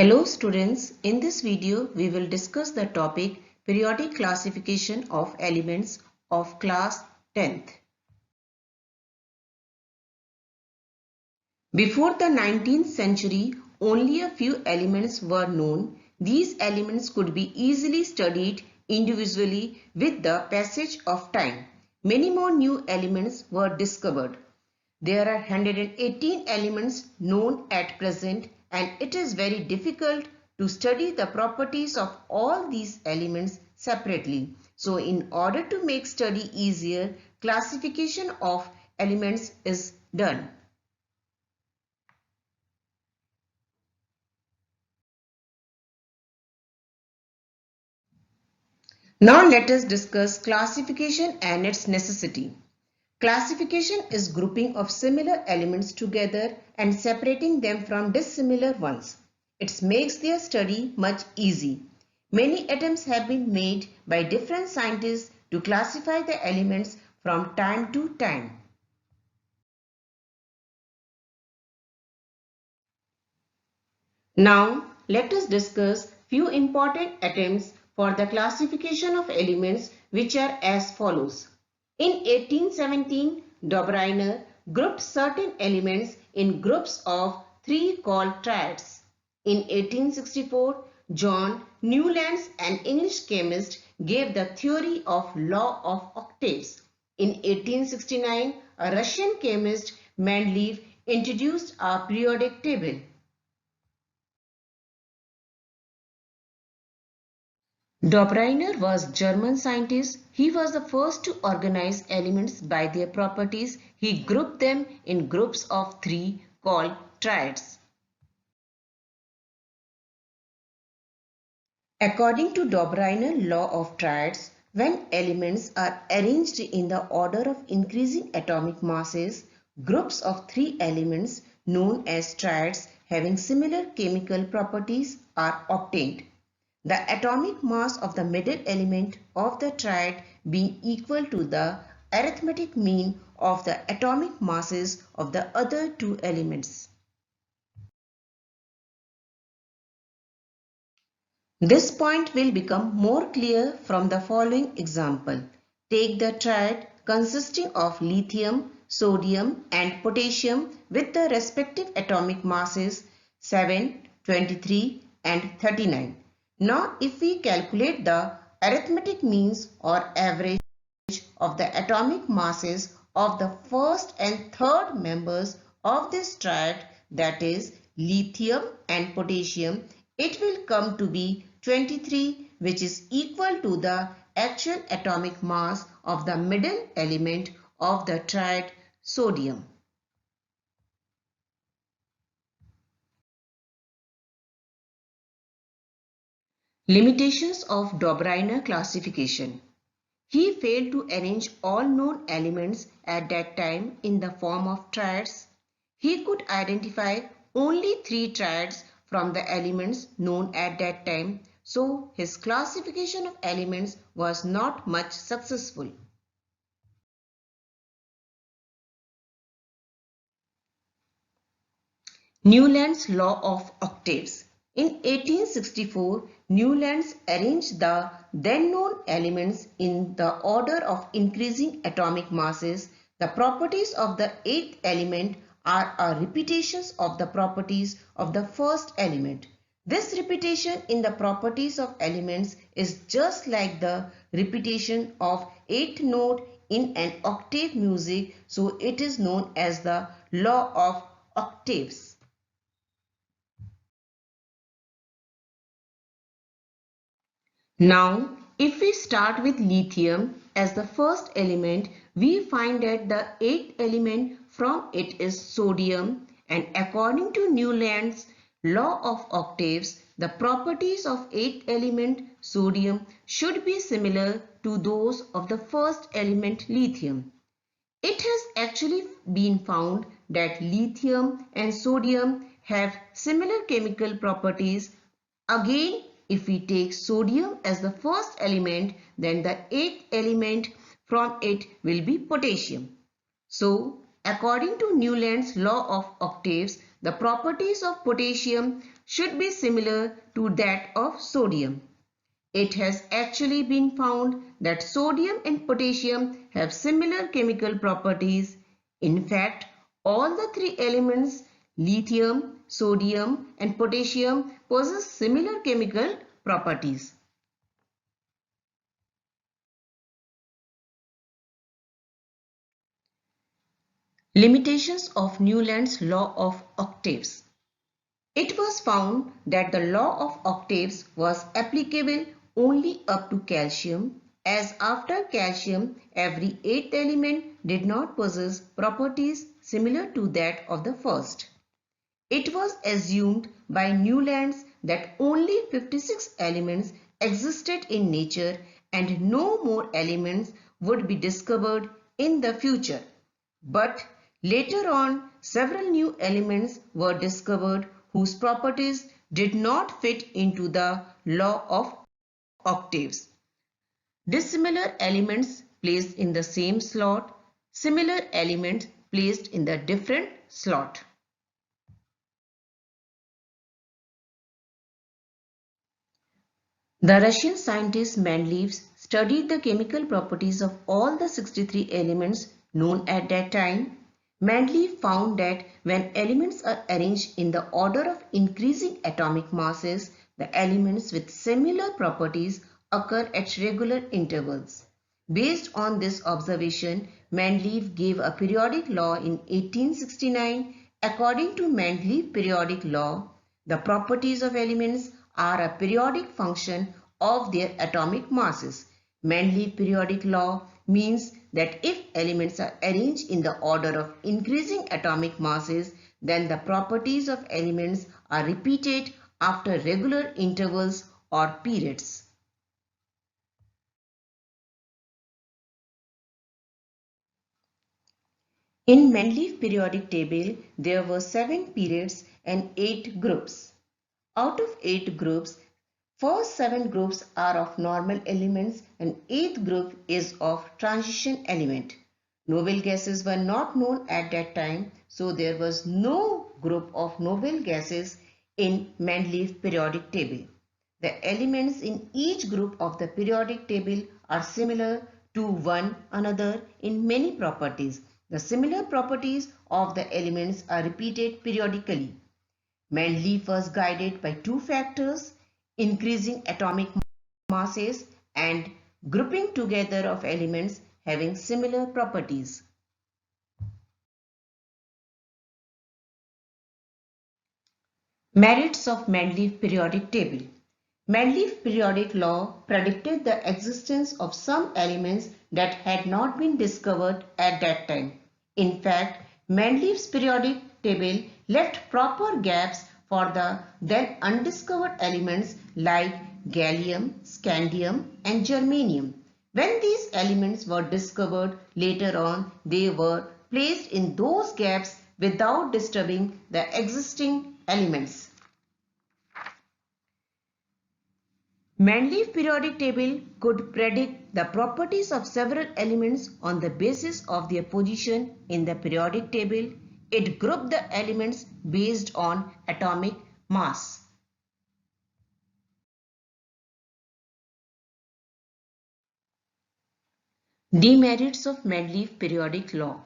Hello students, in this video we will discuss the topic periodic classification of elements of class 10th. Before the 19th century, only a few elements were known. These elements could be easily studied individually with the passage of time. Many more new elements were discovered. There are 118 elements known at present and it is very difficult to study the properties of all these elements separately. So in order to make study easier, classification of elements is done. Now let us discuss classification and its necessity. Classification is grouping of similar elements together and separating them from dissimilar ones. It makes their study much easy. Many attempts have been made by different scientists to classify the elements from time to time. Now let us discuss few important attempts for the classification of elements which are as follows. In 1817, Dobryner grouped certain elements in groups of three called triads. In 1864, John Newlands, an English chemist, gave the theory of law of octaves. In 1869, a Russian chemist, Mendeleev, introduced a periodic table. Dobryner was a German scientist. He was the first to organize elements by their properties. He grouped them in groups of three called triads. According to Dobryner law of triads, when elements are arranged in the order of increasing atomic masses, groups of three elements known as triads having similar chemical properties are obtained. The atomic mass of the middle element of the triad being equal to the arithmetic mean of the atomic masses of the other two elements. This point will become more clear from the following example. Take the triad consisting of lithium, sodium and potassium with the respective atomic masses 7, 23 and 39. Now if we calculate the arithmetic means or average of the atomic masses of the first and third members of this triad, that is lithium and potassium, it will come to be 23, which is equal to the actual atomic mass of the middle element of the triad, sodium. Limitations of Dobryner classification. He failed to arrange all known elements at that time in the form of triads. He could identify only three triads from the elements known at that time, so his classification of elements was not much successful. Newland's law of octaves. In 1864, Newlands arranged the then known elements in the order of increasing atomic masses. The properties of the eighth element are a repetition of the properties of the first element. This repetition in the properties of elements is just like the repetition of eighth note in an octave music, so it is known as the law of octaves. Now, if we start with lithium as the first element, we find that the eighth element from it is sodium, and according to Newland's law of octaves, the properties of eighth element sodium should be similar to those of the first element lithium. It has actually been found that lithium and sodium have similar chemical properties. Again, if we take sodium as the first element, then the eighth element from it will be potassium. So, According to Newland's law of octaves, the properties of potassium should be similar to that of sodium. It has actually been found that sodium and potassium have similar chemical properties. In fact, all the three elements, lithium, sodium and potassium, possess similar chemical properties. Limitations of Newland's law of octaves. It was found that the law of octaves was applicable only up to calcium, as after calcium every eighth element did not possess properties similar to that of the first. It was assumed by Newlands that only 56 elements existed in nature and no more elements would be discovered in the future. But later on, several new elements were discovered whose properties did not fit into the law of octaves. Dissimilar elements placed in the same slot, similar elements placed in the different slot. The Russian scientist Mendeleev studied the chemical properties of all the 63 elements known at that time. Mendeleev found that when elements are arranged in the order of increasing atomic masses, the elements with similar properties occur at regular intervals. Based on this observation, Mendeleev gave a periodic law in 1869. According to Mendeleev periodic law, the properties of elements are a periodic function of their atomic masses. Mendeleev periodic law means that if elements are arranged in the order of increasing atomic masses, then the properties of elements are repeated after regular intervals or periods. In Mendeleev periodic table, there were 7 periods and 8 groups. Out of 8 groups, first 7 groups are of normal elements and 8th group is of transition element. Noble gases were not known at that time, so there was no group of noble gases in Mendeleev periodic table. The elements in each group of the periodic table are similar to one another in many properties. The similar properties of the elements are repeated periodically. Mendeleev was guided by two factors: increasing atomic masses and grouping together of elements having similar properties. Merits of Mendeleev periodic table. Mendeleev periodic law predicted the existence of some elements that had not been discovered at that time. In fact, Mendeleev's periodic table left proper gaps for the then undiscovered elements like gallium, scandium and germanium. When these elements were discovered later on, they were placed in those gaps without disturbing the existing elements. Mendeleev periodic table could predict the properties of several elements on the basis of their position in the periodic table. It grouped the elements based on atomic mass. Demerits of Mendeleev periodic law.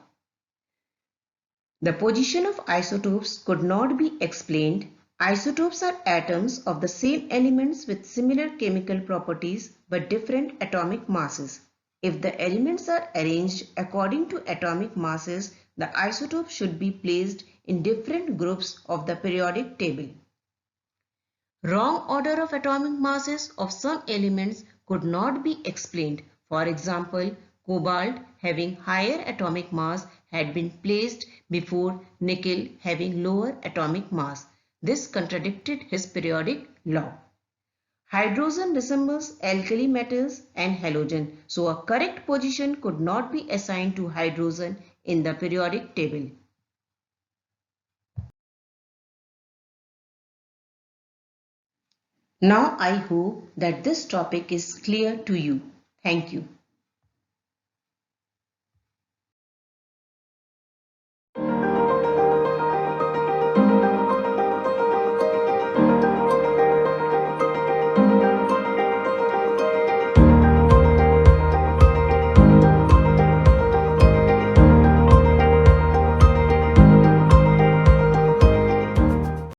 The position of isotopes could not be explained. Isotopes are atoms of the same elements with similar chemical properties but different atomic masses. If the elements are arranged according to atomic masses, the isotopes should be placed in different groups of the periodic table. Wrong order of atomic masses of some elements could not be explained. For example, cobalt having higher atomic mass had been placed before nickel having lower atomic mass. This contradicted his periodic law. Hydrogen resembles alkali metals and halogen, so a correct position could not be assigned to hydrogen in the periodic table. Now I hope that this topic is clear to you. Thank you.